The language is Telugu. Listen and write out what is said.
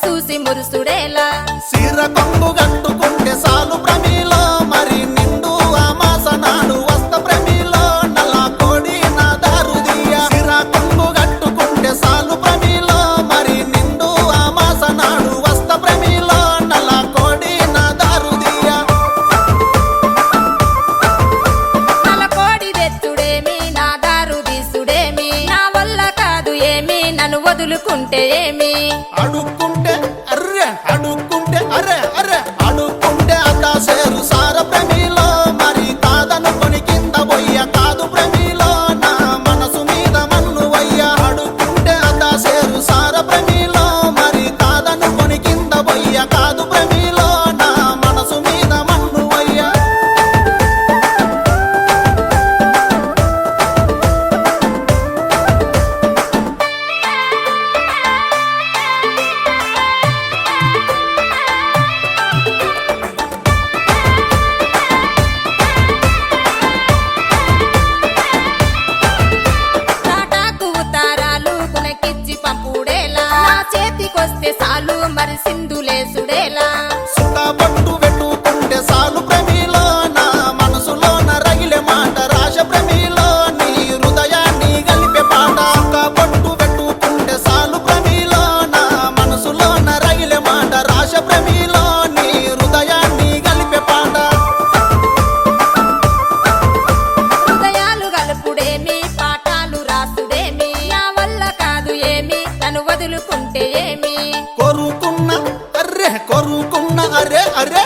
చూసి మురుసుడేలా సీర కొంగు గట్టుకుంటే సాలు ప్రమిలో మరి నిండు అమాస నాడు వస్త ప్రమిలో నల్ల కోడి నా దారుదియ సీర కొంగు గట్టుకుంటే సాలు ప్రమిలో మరి నిండు అమాస నాడు వస్త ప్రమిలో నల్ల కోడి నా దారుదియ నల్ల కోడి తెచ్చుడేమి నా దారు తీసుడేమి నా వల్ల కాదు ఏమి నన్ను వదులుకుంటే ఏమి అడుక్కుంటే అర్రె అడుక్కుంటే అరే అరే అడుక్కుంటే అకాశేరు సార ప్రమిలో మరి కాదనుకొని కింద పోయ్య కాదు ప్రమిలో నా మనసు మీద మన్ను వయ్య అడుక్కుంటే అకాశేరు సార ప్రమిలో మరి కాదనుకొని కింద పోయ్య కాదు ప్రమిలో నా మనసు మీద మన్ను వయ్య తాటాకు ఉతారాలు కొనకిచ్చి పంపుడేలా నా చేతికొస్తే సాలు మరి సింధులేసుడేలా సుఖ పట్టు పెట్టుకుంటే సాలు ప్రమిలో నా మనసులోన రగిలే మాట రాశ ప్రమిలో నీ హృదయాన్ని గలిపే పాట సుఖ పట్టు పెట్టుకుంటే సాలు ప్రమిలో నా మనసులోన రగిలే మాట రాశ ప్రమిలో నీ హృదయాన్ని గలిపే పాట హృదయాలు గలుపుడేమి పాఠాలు రాసుడేమి నా వల్ల కాదు ఏమి నన్ను వదులుకుంటే ఏమి కొరుకున్న అర్రె కొరుకున్న అరే అరే